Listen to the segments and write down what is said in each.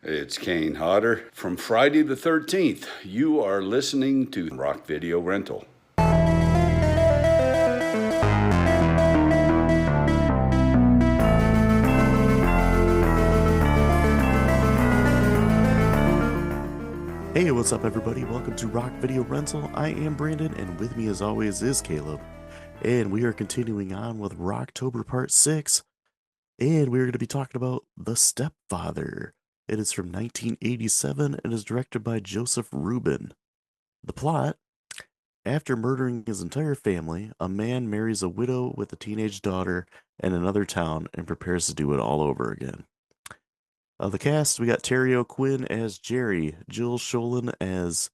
It's Kane Hodder from Friday the 13th. You are listening to Rock Video Rental. Hey, what's up, everybody? Welcome to Rock Video Rental. I am Brandon, and with me, as always, is Caleb. And we are continuing on with Rocktober Part 6, and we're going to be talking about The Stepfather. It is from 1987 and is directed by Joseph Rubin. The plot: after murdering his entire family, a man marries a widow with a teenage daughter in another town and prepares to do it all over again. The cast, we got Terry O'Quinn as Jerry, Jill Sholin as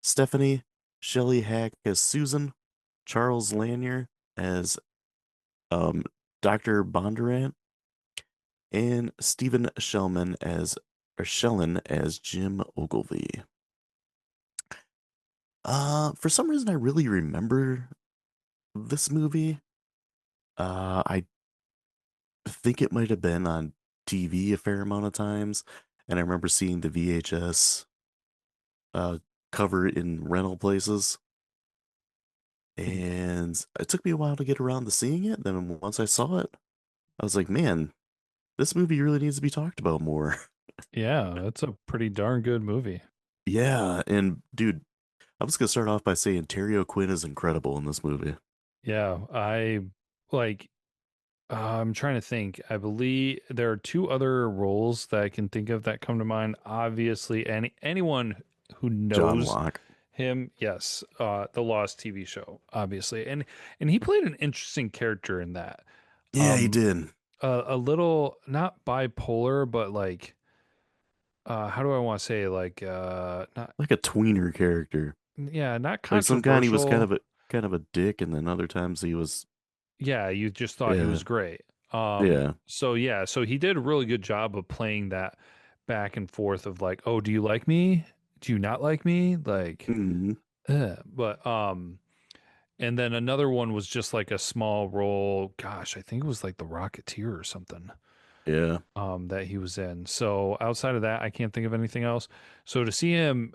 Stephanie, Shelley Hack as Susan, Charles Lanier as um, Dr. Bondurant, and Stephen Shellin as Jim Ogilvy. For some reason, I really remember this movie. I think it might have been on TV a fair amount of times, and I remember seeing the VHS cover in rental places. And it took me a while to get around to seeing it. Then once I saw it, I was like, man, this movie really needs to be talked about more. Yeah, that's a pretty darn good movie. Yeah, and dude, I'm just gonna start off by saying Terry O'Quinn is incredible in this movie. Yeah, I like I'm trying to think. I believe there are two other roles that I can think of that come to mind. Obviously, anyone who John knows Locke. him, yes, the Lost TV show, obviously. And he played an interesting character in that. Yeah, he Um did. a little not bipolar, but like how do I want to say not Like a tweener character. yeah, not Like some kind he was controversial. kind of a dick, and then other times he was Yeah, you just thought he yeah, was great. yeah. So yeah, so he did a really good job of playing that back and forth of like, oh, do you like me? Do you not like me? Like, Mhm. but and then another one was just like a small role. Gosh, I think it was like The Rocketeer or something. Yeah. That he was in. So outside of that, I can't think of anything else. So to see him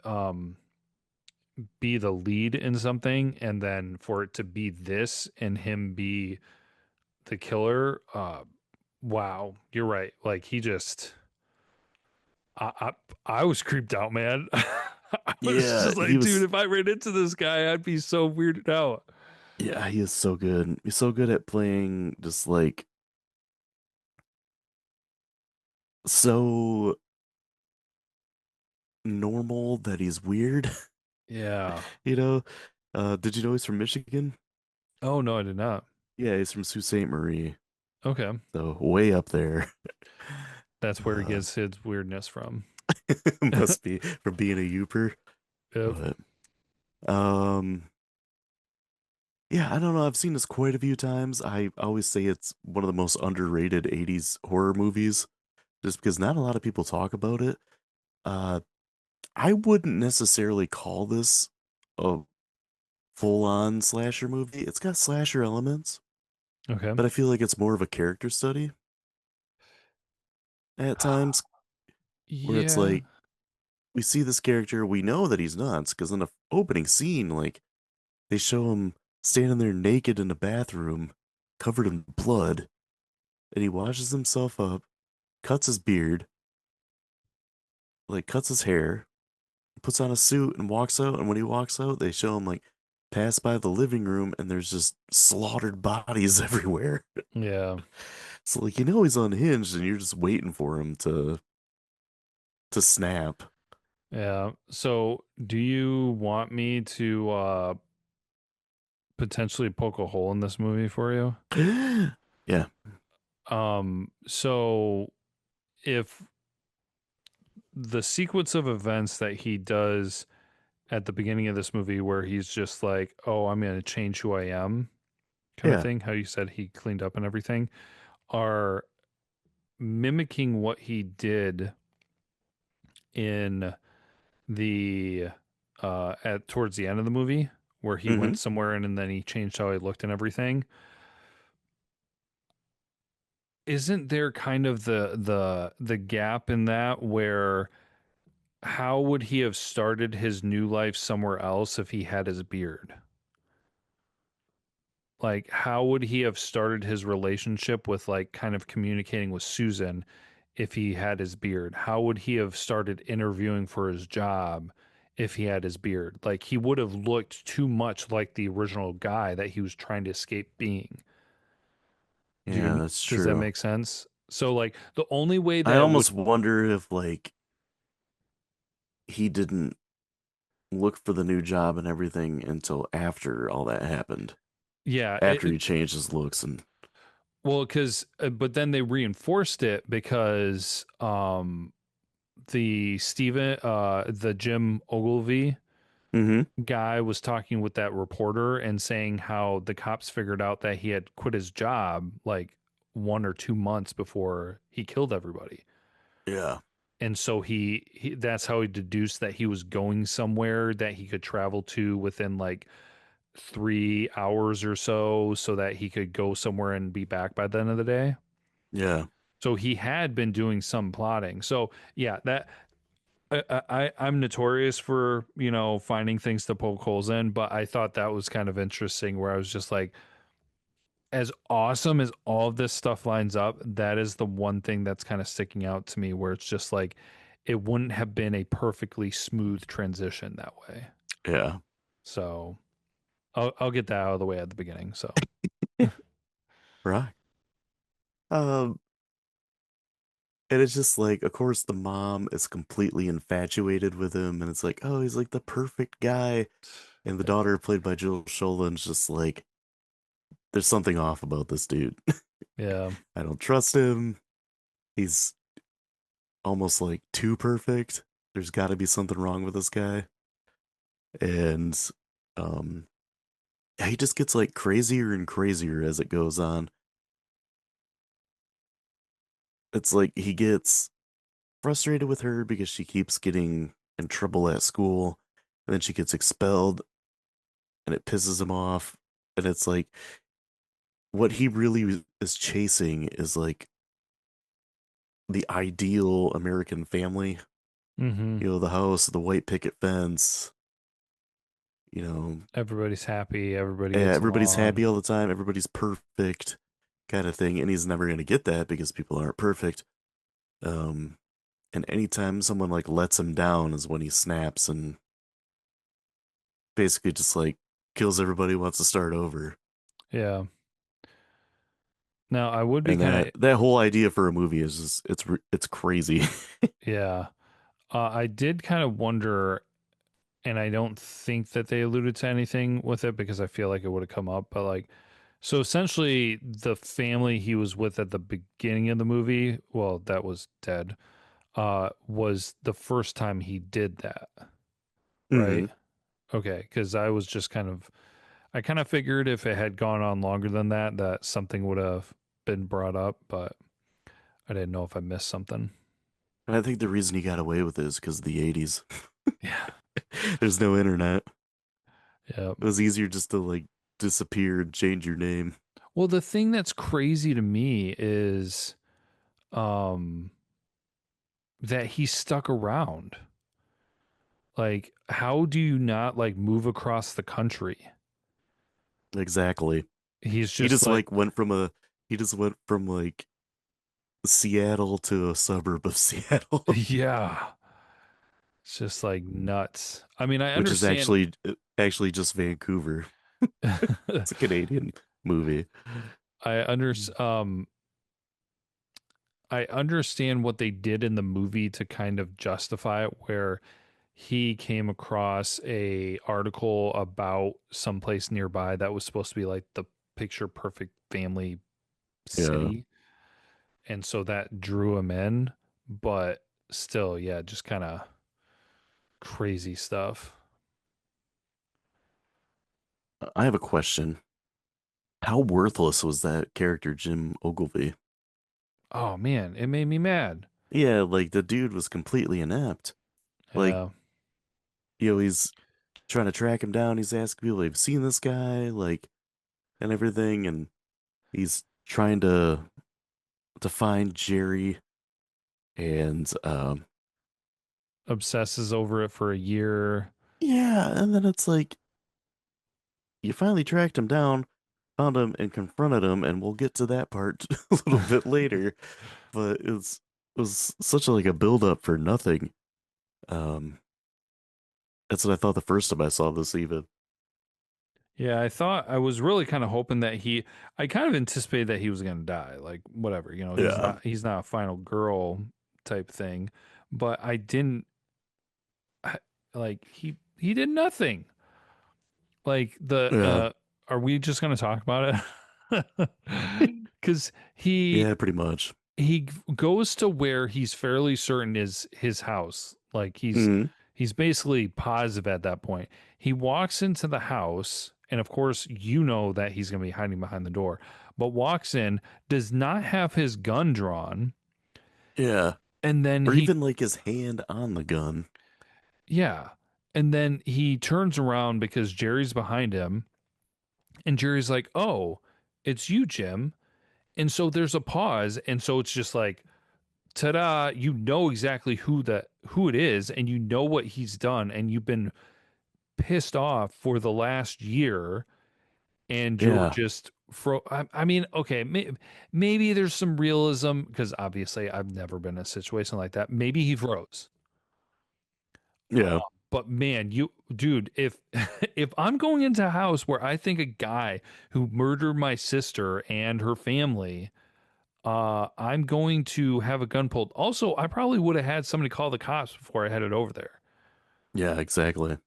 be the lead in something, and then for it to be this and him be the killer, wow, you're right. Like he just, I, I, I was creeped out, man. I was Yeah, just he like, dude, was if I ran into this guy, I'd be so weirded out. yeah, he is so good. He's so good at playing just like so normal that he's weird. Yeah. You know, did you know he's from Michigan? Oh no, I did not. Yeah, he's from Sault Ste. Marie, Okay, so way up there. that's where he Uh, gets his weirdness from. must be from being a Youper. Yep. But um, yeah, I don't know. I've seen this quite a few times. I always say it's one of the most underrated '80s horror movies, just because not a lot of people talk about it. Uh, I wouldn't necessarily call this a full-on slasher movie. It's got slasher elements, Okay. but I feel like it's more of a character study at times, where it's Yeah. like we see this character, we know that he's nuts because in the opening scene, like they show him standing there naked in a bathroom, covered in blood, and he washes himself up, cuts his beard, like cuts his hair, puts on a suit, and walks out. And when he walks out, they show him like pass by the living room, and there's just slaughtered bodies everywhere. Yeah. So like he's unhinged, and you're just waiting for him to snap. Yeah. So, do you want me to potentially poke a hole in this movie for you? Yeah. So if the sequence of events that he does at the beginning of this movie where he's just like, "Oh, I'm going to change who I am," kind of Yeah. thing, how you said he cleaned up and everything, are mimicking what he did in the at towards the end of the movie where he Hmm. went somewhere and then he changed how he looked and everything. isn't there kind of the gap in that where how would he have started his new life somewhere else if he had his beard? Like, how would he have started his relationship with like kind of communicating with Susan if he had his beard? How would he have started interviewing for his job if he had his beard? Like, he would have looked too much like the original guy that he was trying to escape being. Yeah, that's Does that true. make sense? So, like, the only way I that it would, almost wonder if like he didn't look for the new job and everything until after all that happened. yeah, After he changed his looks and well, because, but then they reinforced it because, the Jim Ogilvy hmm guy was talking with that reporter and saying how the cops figured out that he had quit his job like 1 or 2 months before he killed everybody. yeah. And so he that's how he deduced that he was going somewhere that he could travel to within like 3 hours or so that he could go somewhere and be back by the end of the day. Yeah. So he had been doing some plotting. So yeah, that I'm notorious for, finding things to poke holes in, but I thought that was kind of interesting where I was just like, as awesome as all of this stuff lines up, that is the one thing that's kind of sticking out to me where it's just like, it wouldn't have been a perfectly smooth transition that way. Yeah. So I'll get that out of the way at the beginning. So Right. Um, and it's just like, of course, the mom is completely infatuated with him, and it's like, oh, he's like the perfect guy. And the daughter, played by Jill Schoelen's just like, there's something off about this dude. yeah. I don't trust him. He's almost like too perfect. There's got to be something wrong with this guy. And um, yeah, he just gets like crazier and crazier as it goes on. It's like he gets frustrated with her because she keeps getting in trouble at school, and then she gets expelled, and it pisses him off. And it's like what he really is chasing is like the ideal American family. Mm-hmm. The house, the white picket fence, you know, Everybody's happy. Everybody gets everybody's along. happy all the time, everybody's perfect kind of thing. And he's never going to get that because people aren't perfect. Um, and anytime someone like lets him down is when he snaps and basically just like kills everybody, wants to start over. Yeah. Now I would be And kind of, that whole idea for a movie is just it's crazy. yeah. I did kind of wonder, and I don't think that they alluded to anything with it because I feel like it would have come up. But like, so essentially, the family he was with at the beginning of the movie, well, that was dead, was the first time he did that, right? hmm Okay, because I kind of figured if it had gone on longer than that, that something would have been brought up, but I didn't know if I missed something. And I think the reason he got away with it is because of the 80s. Yeah. There's no internet. Yeah. It was easier just to like disappear and change your name. Well, the thing that's crazy to me is um that he stuck around. Like, how do you not like move across the country? Exactly. He's He just just like, like went from a he just went from like Seattle to a suburb of Seattle, yeah, it's just like nuts. I mean, I which is understand. actually just Vancouver. It's a Canadian movie. I under I understand what they did in the movie to kind of justify it, where he came across a article about someplace nearby that was supposed to be like the picture perfect family Yeah. city, and so that drew him in. But still, yeah, just kind of crazy stuff. I have a question. How worthless was that character, Jim Ogilvy? Oh man, it made me mad. Yeah, like the dude was completely inept. Like, Yeah. he's trying to track him down. He's asking people, have you seen this guy? Like, and everything. And he's trying to to find Jerry, and Obsesses over it for a year. yeah, and then it's like you finally tracked him down, found him, and confronted him, and we'll get to that part a little bit later. But it was such a, like a build up for nothing. Um, that's what I thought the first time I saw this even. Yeah, I was really kind of hoping that I kind of anticipated that he was going to die. Like whatever, Yeah, he's not a final girl type thing, but I didn't I- like he did nothing. Like yeah, are we just going to talk about it? Cuz yeah, pretty much. he goes to where he's fairly certain is his house. Like Hmm. he's basically positive at that point. He walks into the house, and of course, you know that he's going to be hiding behind the door. But walks in, does not have his gun drawn, Yeah, and then or even like his hand on the gun. yeah, and then he turns around because Jerry's behind him, and Jerry's like, "Oh, it's you, Jim." And so there's a pause, and so it's just like ta-da, you know exactly who it is, and you know what he's done, and you've been pissed off for the last year, and you're Yeah, just I mean, okay, maybe there's some realism because obviously I've never been in a situation like that. Maybe he froze. yeah, But man, you dude, if if I'm going into a house where I think a guy who murdered my sister and her family, I'm going to have a gun pulled. Also, I probably would have had somebody call the cops before I headed over there. yeah, exactly.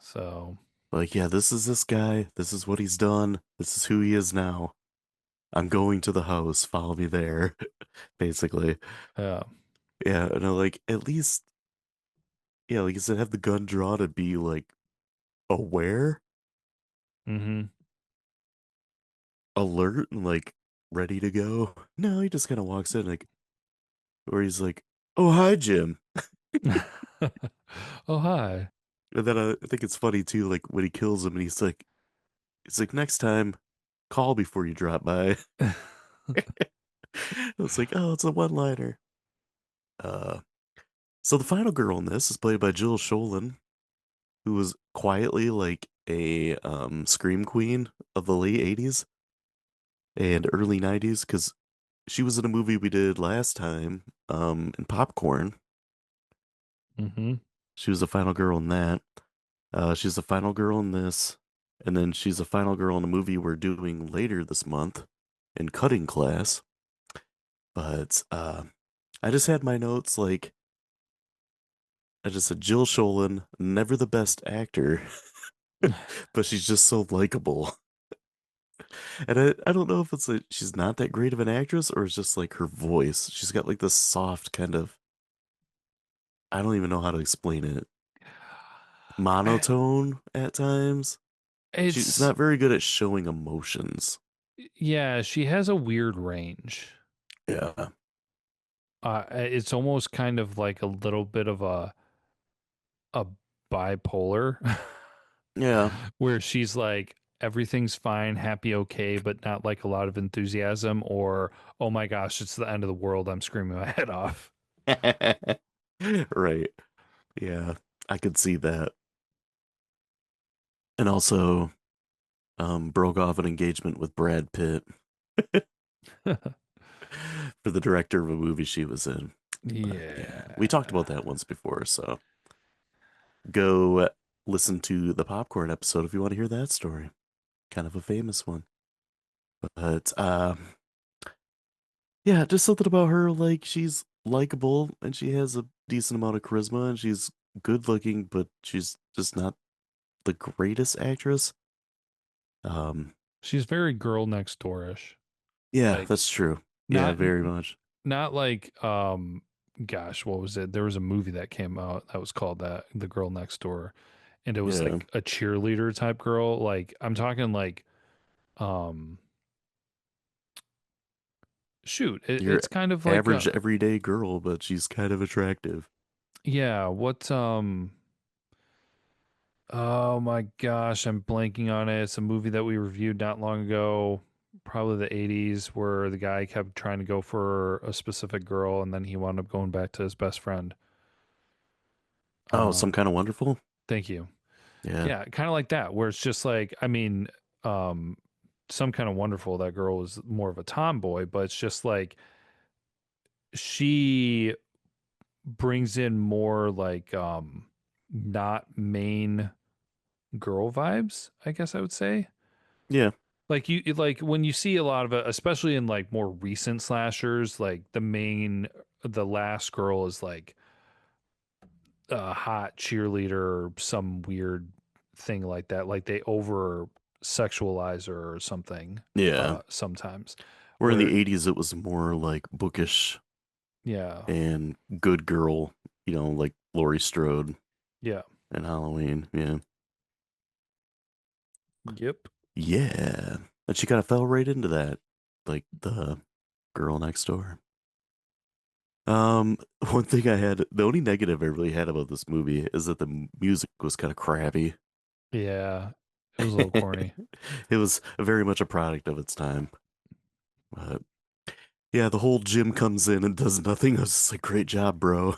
So, Like, yeah, this is this guy. This is what he's done. This is who he is now. I'm going to the house. Follow me there, basically. yeah. Yeah, no, like at least, yeah, like you said, have the gun drawn and be like aware, Mm-hmm. alert, and like ready to go. No, he just kind of walks in like, where he's like, "Oh, hi, Jim." Oh, hi. And then I think it's funny too, like when he kills him, and he's like, "Next time, call before you drop by." It's like, oh, it's a one-liner. Uh, so the final girl in this is played by Jill Schoelen, who was quietly like a scream queen of the late 80s and early 90s because she was in a movie we did last time in Popcorn. Mm-hmm. She was the final girl in that. She's the final girl in this, and then she's the final girl in a movie we're doing later this month in Cutting Class. But I just had my notes like I just said Jill Schoelen, never the best actor, but she's just so likable. And I don't know if it's like she's not that great of an actress or it's just like her voice. She's got like this soft kind of, I don't even know how to explain it, monotone at times. She's It's not very good at showing emotions. yeah, she has a weird range. Yeah. It's almost kind of like a little bit of a bipolar Yeah. where she's like everything's fine, happy, okay, but not like a lot of enthusiasm or oh my gosh, it's the end of the world, I'm screaming my head off. Right. Yeah. I could see that. And also broke off an engagement with Brad Pitt for the director of a movie she was in. But yeah, we talked about Yeah. that once before, so go listen to the Popcorn episode if you want to hear that story. Kind of a famous one. But yeah, just something about her like she's likable and she has a decent amount of charisma and she's good looking, but she's just not the greatest actress. Um She's very girl next doorish. yeah, Like that's true. Yeah, not very much. not like gosh, what was it? There was a movie that came out that was called that, The Girl Next Door, and it was Yeah. like a cheerleader type girl. Like I'm talking like um shoot, Your it's kind of like average everyday girl, but she's kind of attractive. yeah, what oh my gosh, I'm blanking on it. It's a movie that we reviewed not long ago. probably the 80s, where the guy kept trying to go for a specific girl and then he wound up going back to his best friend. Oh, Some Um, Kind of Wonderful. Thank you. Yeah, Yeah, kind of like that, where it's just like, I mean, um, Some Kind of Wonderful, that girl was more of a tomboy, but it's just like she brings in more like not main girl vibes, I guess I would say. yeah, Like like when you see a lot of it, especially in like more recent slashers, like the last girl is like a hot cheerleader or some weird thing like that. Like they over sexualize her or something yeah. sometimes. Where in Where the 80s it was more like bookish yeah. and good girl, like Laurie Strode Yeah. and Halloween. Yeah. Yep. Yeah. And she kind of fell right into that, like the girl next door. One thing the only negative I really had about this movie is that the music was kind of crappy. Yeah. It was a little corny. It was very much a product of its time. But yeah, the whole Jim comes in and does nothing. I was just like, great job, bro.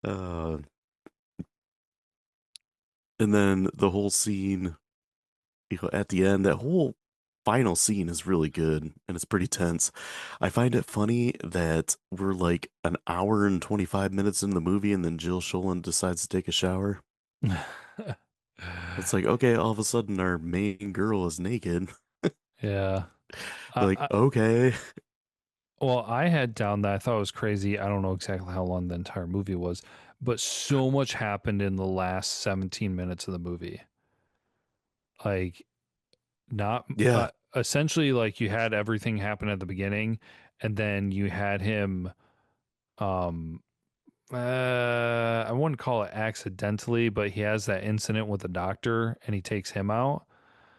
Uh, and then the whole scene, at the end, that whole final scene is really good and it's pretty tense. I find it funny that we're like an hour and 25 minutes in the movie and then Jill Schoelen decides to take a shower. It's like, okay, all of a sudden our main girl is naked. Yeah. Like, okay. Well, I had down that I thought it was crazy. I don't know exactly how long the entire movie was, but so much happened in the last 17 minutes of the movie. Like, not Yeah. essentially, like, you had everything happen at the beginning, and then you had him, um, I wouldn't call it accidentally, but he has that incident with the doctor and he takes him out,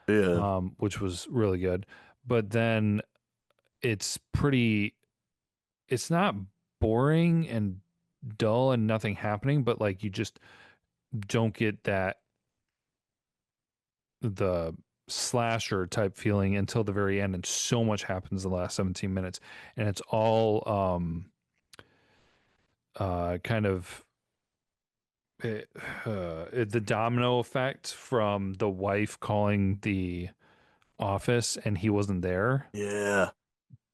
Yeah. which was really good. But then it's pretty, it's not boring and dull and nothing happening, but like you just don't get the slasher type feeling until the very end, and so much happens in the last 17 minutes, and it's all kind of it, the domino effect from the wife calling the office and he wasn't there. Yeah.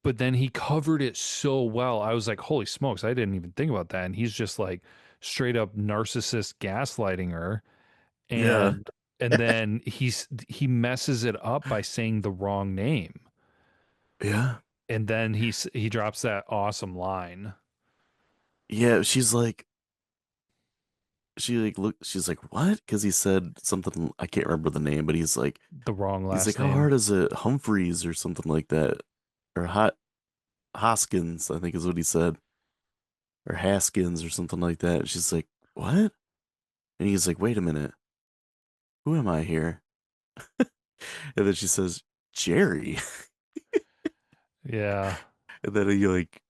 But then he covered it so well. I was like, holy smokes, I didn't even think about that. And he's just like straight up narcissist gaslighting her. Yeah. And then he messes it up by saying the wrong name. Yeah. And then he drops that awesome line, Yeah. She's like, what? Because he said something, I can't remember the name, but the wrong he's like, last how name. hard is it? Humphreys or something like that. Or Hoskins, I think is what he said. Or Haskins or something like that. She's like, what? And he's like, wait a minute. Who am I here? And then she says, Jerry. Yeah. And then he like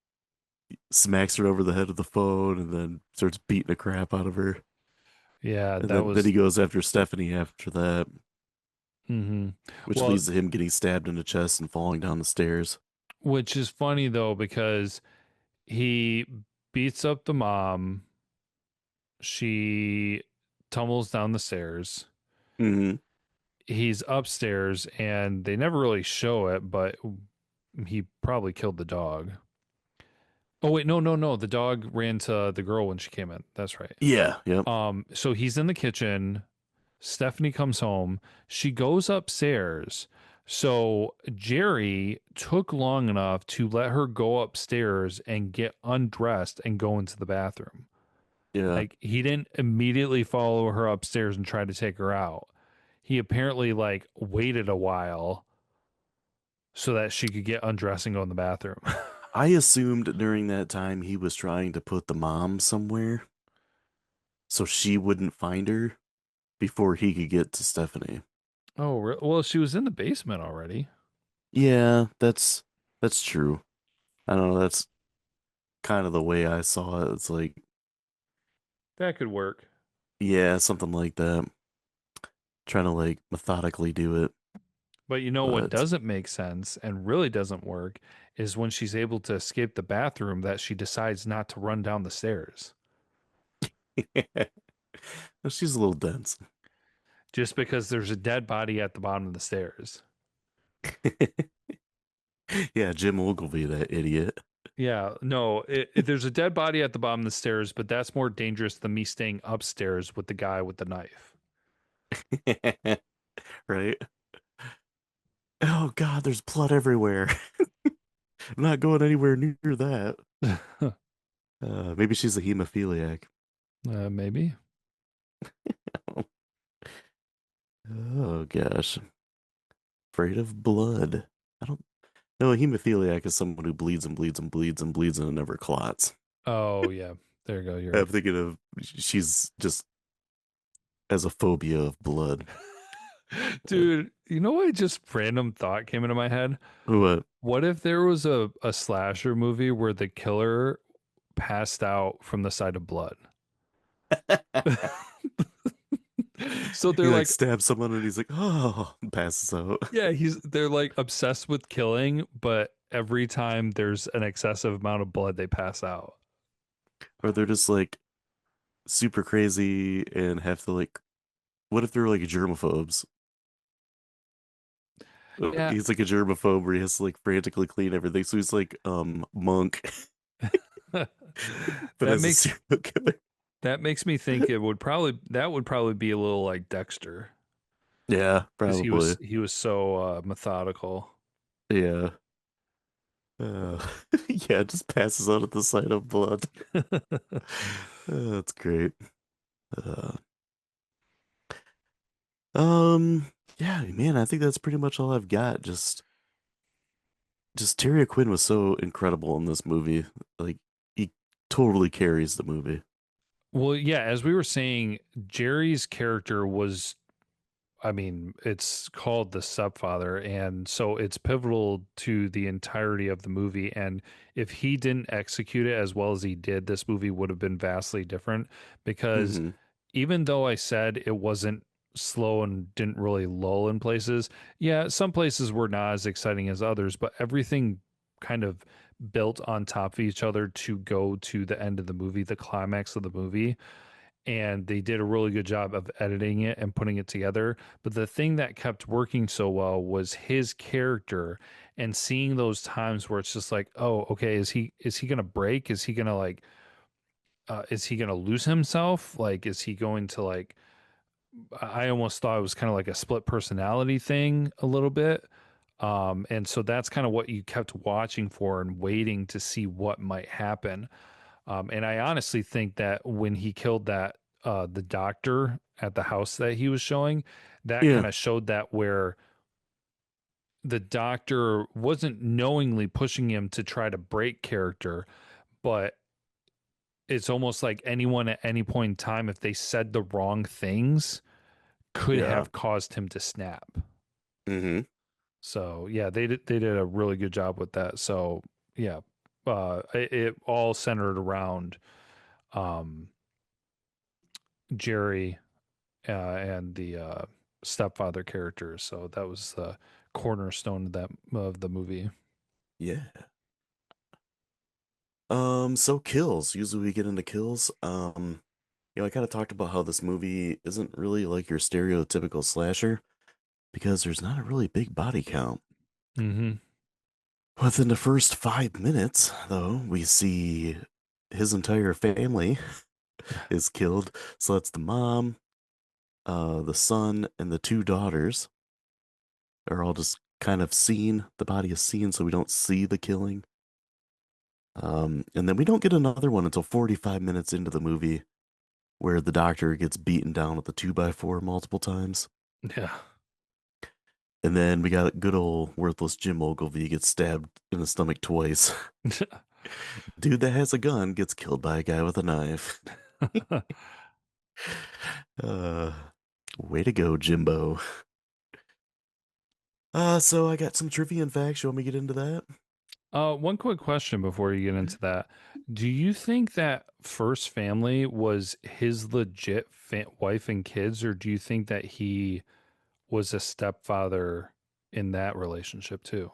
smacks her over the head with the phone and then starts beating the crap out of her. Yeah, And that then he was goes after Stephanie after that, hmm which well, leads to him getting stabbed in the chest and falling down the stairs. which is funny though, because he beats up the mom, she tumbles down the stairs. Hmm. He's upstairs and they never really show it, but he probably killed the dog. Oh wait, no. The dog ran to the girl when she came in. That's right. Yeah, yep, So he's in the kitchen. Stephanie comes home. She goes upstairs. So Jerry took long enough to let her go upstairs and get undressed and go into the bathroom. yeah. Like he didn't immediately follow her upstairs and try to take her out. He apparently like waited a while so that she could get undressed and go in the bathroom. I assumed during that time he was trying to put the mom somewhere so she wouldn't find her before he could get to Stephanie. Oh, well, she was in the basement already. Yeah, that's true. I don't know, that's kind of the way I saw it. It's like, That could work. yeah, something like that. Trying to like methodically do it. But you know what But doesn't make sense and really doesn't work is when she's able to escape the bathroom that she decides not to run down the stairs she's a little dense. just because there's a dead body at the bottom of the stairs. Yeah, Jim Ogilvy, that idiot. Yeah, no, there's a dead body at the bottom of the stairs, but that's more dangerous than me staying upstairs with the guy with the knife. Right? Oh God, there's blood everywhere. I'm not going anywhere near that. Maybe she's a hemophiliac. Maybe. Oh gosh, afraid of blood. I don't know. A hemophiliac is someone who bleeds and bleeds and bleeds and bleeds and it never clots. Oh, yeah. There you go. You're I'm thinking of she's just has a phobia of blood. Dude, you know what just random thought came into my head? What? What if there was a slasher movie where the killer passed out from the sight of blood? So He they're like like, stabs someone and he's like, oh, and passes out. yeah, they're like obsessed with killing, but every time there's an excessive amount of blood, they pass out. Or they're just like super crazy and have to like, what if they're like germaphobes? Yeah, He's like a germaphobe where he has to like frantically clean everything. So he's like monk, but that as a makes serial killer. that makes me think that would probably be a little like Dexter Yeah, because probably. he was so methodical. Yeah. Uh, yeah, just passes out at the sight of blood. That's great. Uh, yeah, man, I think that's pretty much all I've got. Just Terry Quinn was so incredible in this movie. Like he totally carries the movie. Well, yeah, as we were saying, Jerry's character was, I mean, it's called the Stepfather, and so it's pivotal to the entirety of the movie. And if he didn't execute it as well as he did, this movie would have been vastly different. Because Hmm. even though I said it wasn't slow and didn't really lull in places, yeah, some places were not as exciting as others, but everything kind of built on top of each other to go to the end of the movie, the climax of the movie, and they did a really good job of editing it and putting it together. But the thing that kept working so well was his character and seeing those times where it's just like, oh, okay, is he gonna break? Is he gonna like is he gonna lose himself? Like, is he going to like I almost thought it was kind of like a split personality thing a little bit. And so that's kind of what you kept watching for and waiting to see what might happen. And I honestly think that when he killed that the doctor at the house that he was showing, that Yeah, kind of showed that where the doctor wasn't knowingly pushing him to try to break character, but it's almost like anyone at any point in time, if they said the wrong things, could yeah. have caused him to snap. Hmm. So yeah, they did a really good job with that. So yeah, it all centered around um, Jerry and the stepfather characters. So that was the cornerstone of that of the movie. Yeah. So kills. Usually we get into kills. I kind of talked about how this movie isn't really like your stereotypical slasher because there's not a really big body count. Mm-hmm. Within the first 5 minutes, though, we see his entire family is killed. So that's the mom, the son, and the two daughters are all just kind of seen. The body is seen, so we don't see the killing. And then we don't get another one until 45 minutes into the movie where the doctor gets beaten down with a 2x4 multiple times. Yeah. And then we got good old worthless Jim Ogilvy gets stabbed in the stomach twice. Dude that has a gun gets killed by a guy with a knife. Uh, way to go, Jimbo. So I got some trivia and facts. You want me to get into that? One quick question before you get into that. Do you think that first family was his legit wife and kids, or do you think that he was a stepfather in that relationship too.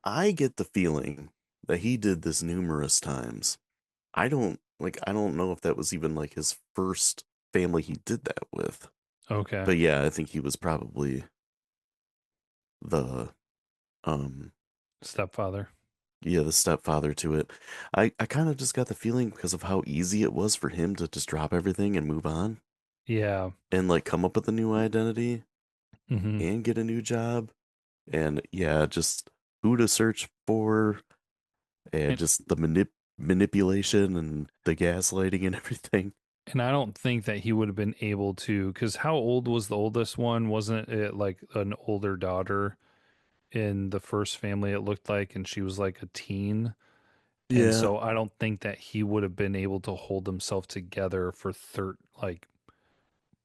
I get the feeling that he did this numerous times. I don't know if that was even like his first family he did that with. Okay. But yeah, I think he was probably the um Stepfather. yeah, the stepfather to it. I kind of just got the feeling because of how easy it was for him to just drop everything and move on Yeah. and like come up with a new identity Hmm. and get a new job and yeah, just who to search for and And just the manipulation and the gaslighting and everything. and I don't think that he would have been able to, because how old was the oldest one? Wasn't it like an older daughter in the first family it looked like, and she was like a teen? And Yeah, so I don't think that he would have been able to hold himself together for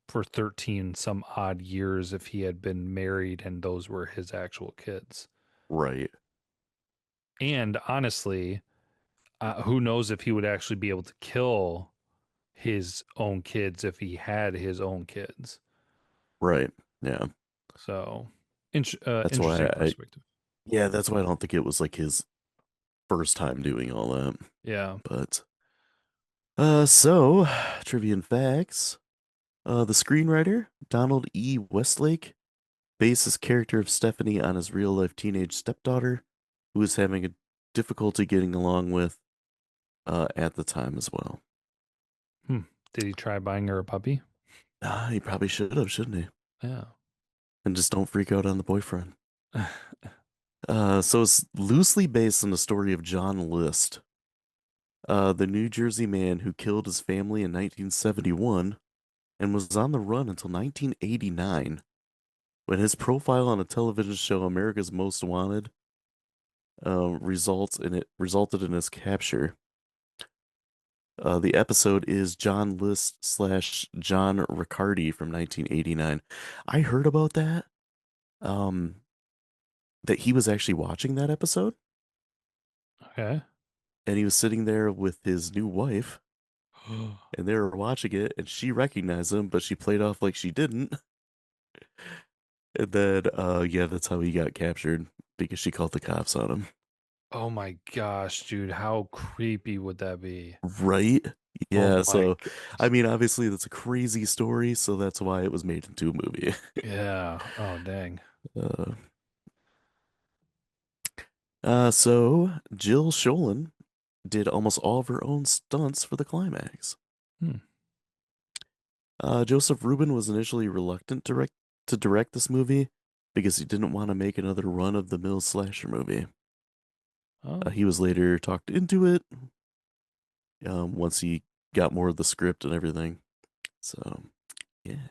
for 13 some odd years if he had been married and those were his actual kids. right, And honestly, who knows if he would actually be able to kill his own kids if he had his own kids. right. Yeah. So, That's why interesting I perspective. yeah, that's why I don't think it was like his first time doing all that. Yeah. But so trivia and facts. The screenwriter, Donald E. Westlake, based his character of Stephanie on his real life teenage stepdaughter, who was having a difficulty getting along with at the time as well. Hmm. Did he try buying her a puppy? He probably should have, shouldn't he? Yeah. And just don't freak out on the boyfriend. So it's loosely based on the story of John List, the New Jersey man who killed his family in 1971 and was on the run until 1989 when his profile on a television show America's Most Wanted resulted in his capture. The episode is John List slash John Riccardi from 1989. I heard about that. Um, that he was actually watching that episode, Okay. and he was sitting there with his new wife, and they were watching it, and she recognized him, but she played off like she didn't. And then, yeah, that's how he got captured because she called the cops on him. Oh my gosh, dude, how creepy would that be? Right? Oh Yeah, my so I gosh. mean, obviously that's a crazy story, so that's why it was made into a movie. Yeah. Oh dang. Uh, so Jill Schoelen did almost all of her own stunts for the climax. Hmm. Joseph Rubin was initially reluctant to direct this movie because he didn't want to make another run-of-the-mill slasher movie. Oh, He was later talked into it once he got more of the script and everything. So, yeah.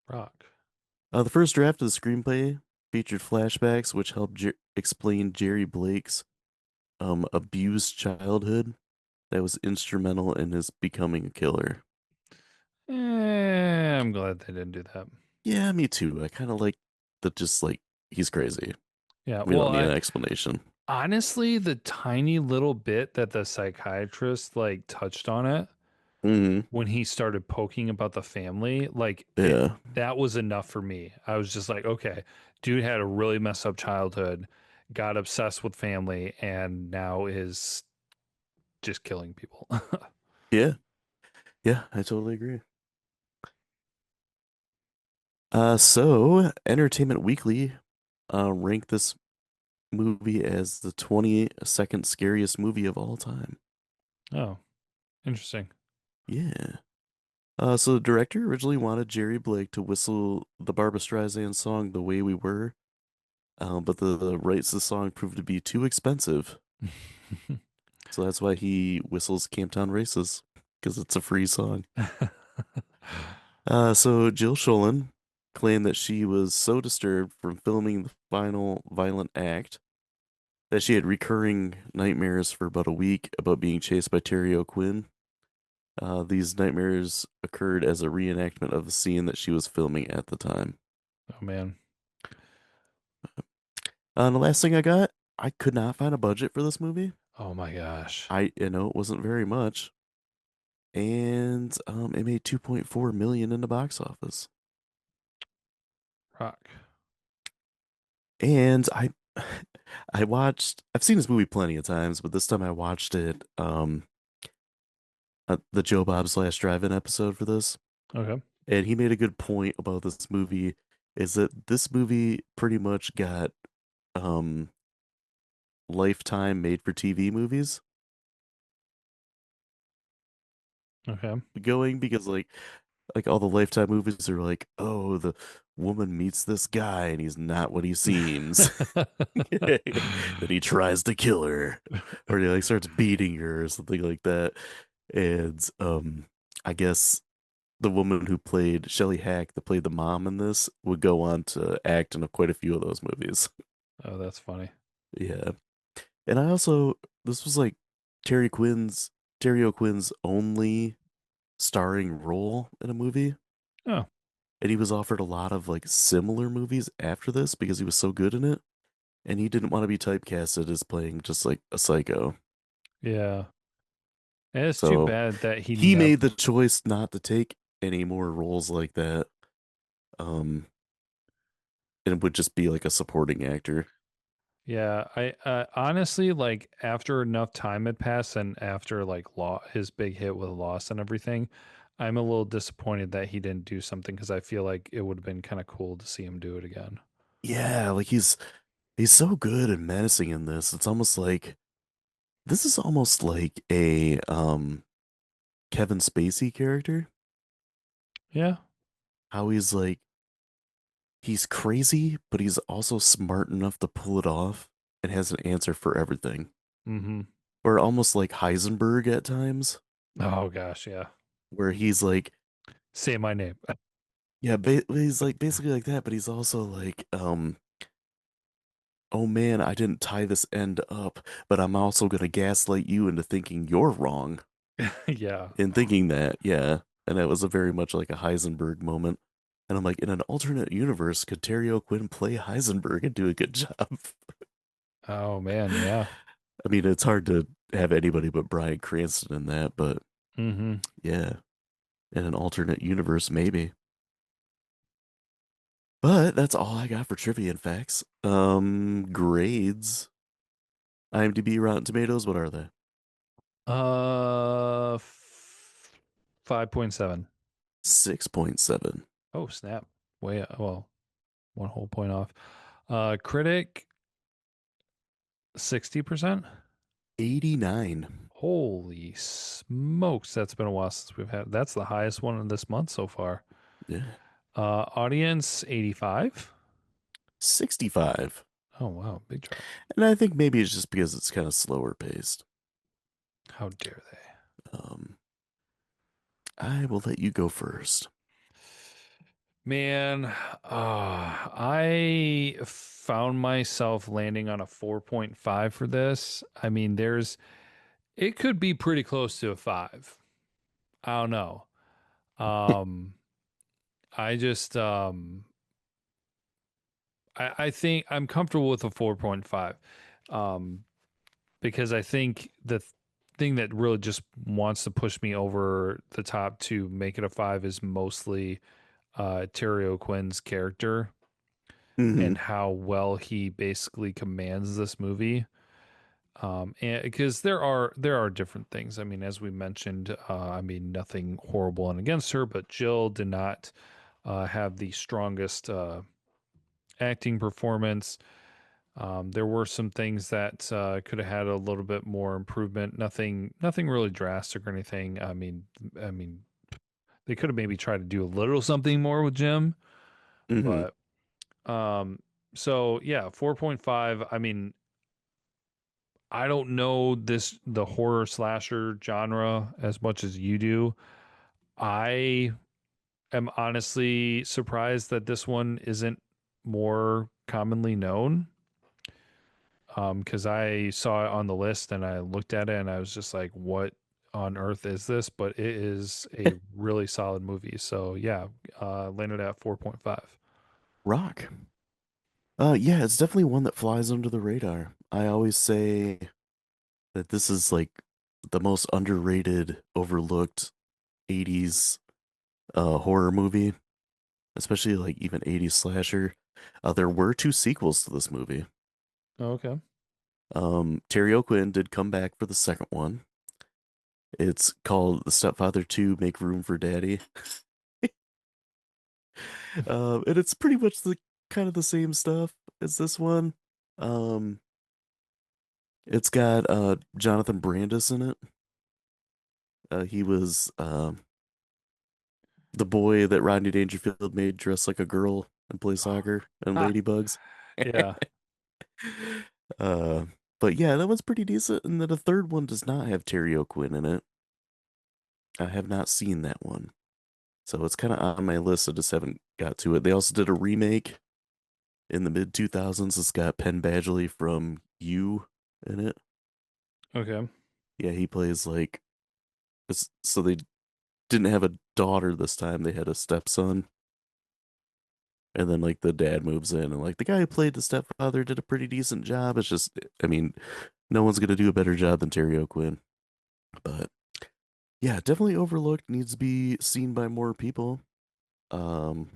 rock. The first draft of the screenplay featured flashbacks, which helped explain Jerry Blake's abused childhood that was instrumental in his becoming a killer. I'm glad they didn't do that. Yeah, me too. I kind of like that, just like he's crazy. Yeah. We Well, don't need I an explanation. honestly, the tiny little bit that the psychiatrist like touched on it Hmm. when he started poking about the family, like it Yeah. that was enough for me. I was just like, okay, dude had a really messed up childhood, got obsessed with family, and now is just killing people. Yeah. Yeah, I totally agree. So Entertainment Weekly ranked this movie as the 22nd scariest movie of all time. Oh, interesting. Yeah. So the director originally wanted Jerry Blake to whistle the Barbra Streisand song "The Way We Were," but the rights to the song proved to be too expensive. So that's why he whistles Camptown Races, because it's a free song. So Jill Schoelen claimed that she was so disturbed from filming the final violent act that she had recurring nightmares for about a week about being chased by Terry O'Quinn. These nightmares occurred as a reenactment of the scene that she was filming at the time. Oh man. And the last thing I got, I could not find a budget for this movie. Oh my gosh. I know it wasn't very much, and it made 2.4 million in the box office. Rock. And I've seen this movie plenty of times, but this time I watched it the Joe Bob's Last Drive-In episode for this, Okay. and he made a good point about this movie is that this movie pretty much got um Lifetime made for TV movies Okay. going because like all the Lifetime movies are like, oh, the woman meets this guy and he's not what he seems. Then he tries to kill her, or he like starts beating her or something like that. And I guess the woman who played Shelley Hack, that played the mom in this, would go on to act in quite a few of those movies. Oh, that's funny. Yeah. And I also this was like Terry Quinn's Terry O'Quinn's only starring role in a movie. Oh, And he was offered a lot of like similar movies after this because he was so good in it. And he didn't want to be typecasted as playing just like a psycho. yeah. And it's too So bad that he he never. made the choice not to take any more roles like that. Um, and would just be like a supporting actor. Yeah, I honestly like after enough time had passed and after like his big hit with Lost and everything, I'm a little disappointed that he didn't do something because I feel like it would have been kind of cool to see him do it again. Yeah, like he's so good and menacing in this. It's almost like this is almost like a Kevin Spacey character. Yeah. How he's crazy, but he's also smart enough to pull it off and has an answer for everything. Mm-hmm. Or almost like Heisenberg at times, Oh gosh, yeah. where he's like, Say my name. yeah, he's like basically like that, but he's also like, oh man, I didn't tie this end up, but I'm also gonna gaslight you into thinking you're wrong Yeah. in thinking that, yeah. And that was a very much like a Heisenberg moment. And I'm like, in an alternate universe, could Terry O'Quinn play Heisenberg and do a good job? Oh man, yeah. I mean, it's hard to have anybody but Bryan Cranston in that, but Mm-hmm. yeah, in an alternate universe, maybe. But that's all I got for trivia and facts. Grades. IMDb, Rotten Tomatoes, what are they? 5.7. 6.7. Oh snap. Way well, one whole point off. Critic 60%. 89. Holy smokes, that's been a while since we've had. That's the highest one of this month so far. Yeah. Audience 85. 65. Oh wow, big drop. And I think maybe it's just because it's kind of slower paced. How dare they? Um, I will let you go first. Man, I found myself landing on a 4.5 for this. I mean, it could be pretty close to a 5. I don't know. Um, I just, I think I'm comfortable with a 4.5. Um, because I think thing that really just wants to push me over the top to make it a 5 is mostly Terry O'Quinn's character Hmm. and how well he basically commands this movie. And because there are different things. I mean, as we mentioned, I mean nothing horrible and against her, but Jill did not have the strongest acting performance. There were some things that could have had a little bit more improvement. Nothing really drastic or anything. I mean, they could have maybe tried to do a little something more with Jim, Hmm. but um, so yeah, 4.5. I mean, I don't know the horror slasher genre as much as you do. I am honestly surprised that this one isn't more commonly known. Because I saw it on the list and I looked at it and I was just like, what on earth is this? But it is a really solid movie. So yeah, landed at 4.5. Rock. Yeah, it's definitely one that flies under the radar. I always say that this is like the most underrated, overlooked 80s horror movie. especially like even 80s slasher. There were two sequels to this movie. Oh, okay. Terry O'Quinn did come back for the second one. It's called The Stepfather 2 Make Room for Daddy. And it's pretty much the kind of the same stuff as this one. Um, it's got Jonathan Brandis in it. He was the boy that Rodney Dangerfield made dress like a girl and play soccer and Ah, Ladybugs. yeah. uh, but yeah, that one's pretty decent. And then the third one does not have Terry O'Quinn in it. I have not seen that one. So it's kind of on my list. I just haven't got to it. They also did a remake in the mid 2000s. It's got Penn Badgley from You in it. Okay. Yeah, he plays like so they didn't have a daughter this time. They had a stepson. And then like the dad moves in and like the guy who played the stepfather did a pretty decent job. It's just I mean, no one's gonna do a better job than Terry O'Quinn. But yeah, definitely overlooked, needs to be seen by more people. Um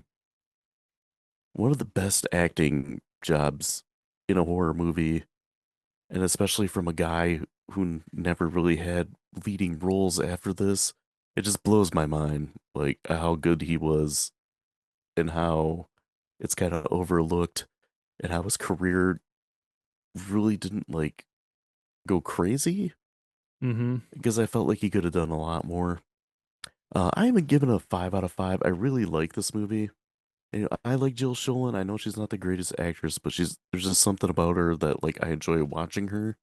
one of the best acting jobs in a horror movie, and especially from a guy who never really had leading roles after this. It just blows my mind, like how good he was and how it's kind of overlooked and how his career really didn't like go crazy Mm-hmm. because I felt like he could have done a lot more. I am given a 5 out of 5. I really like this movie. You know, I like Jill Schoelen. I know she's not the greatest actress, but there's just something about her that like I enjoy watching her.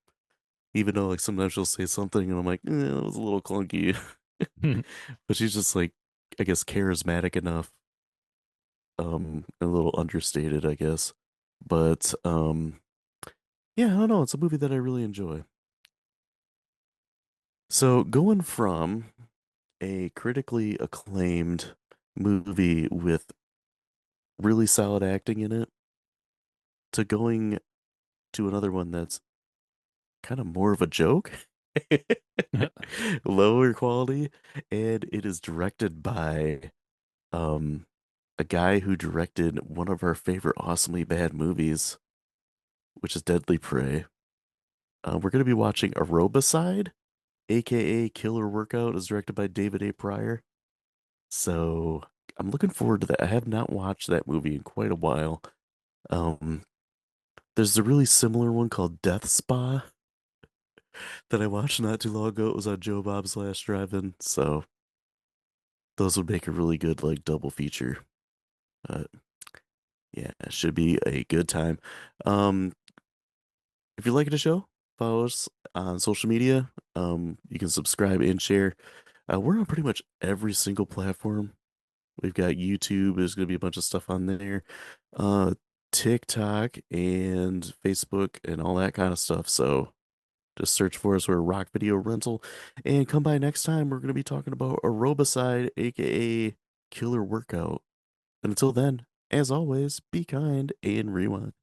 Even though like sometimes she'll say something and I'm like, that was a little clunky. But she's just like, I guess, charismatic enough, a little understated, I guess. But yeah, I don't know. It's a movie that I really enjoy. So going from a critically acclaimed movie with really solid acting in it to going to another one that's kind of more of a joke, lower quality, and it is directed by um a guy who directed one of our favorite awesomely bad movies, which is Deadly Prey. We're going to be watching Aerobicide, aka Killer Workout, is directed by David A. Pryor. So I'm looking forward to that. I have not watched that movie in quite a while. Um, there's a really similar one called Death Spa that I watched not too long ago. It was on Joe Bob's Last Drive-In, so those would make a really good like double feature. Uh, yeah, it should be a good time. Um, if you like the show, follow us on social media. You can subscribe and share. We're on pretty much every single platform. We've got YouTube. There's going to be a bunch of stuff on there. Uh, TikTok and Facebook and all that kind of stuff. So just search for us. We're Rock Video Rental. And come by next time. We're going to be talking about Aerobicide, aka Killer Workout. And until then, as always, be kind and rewind.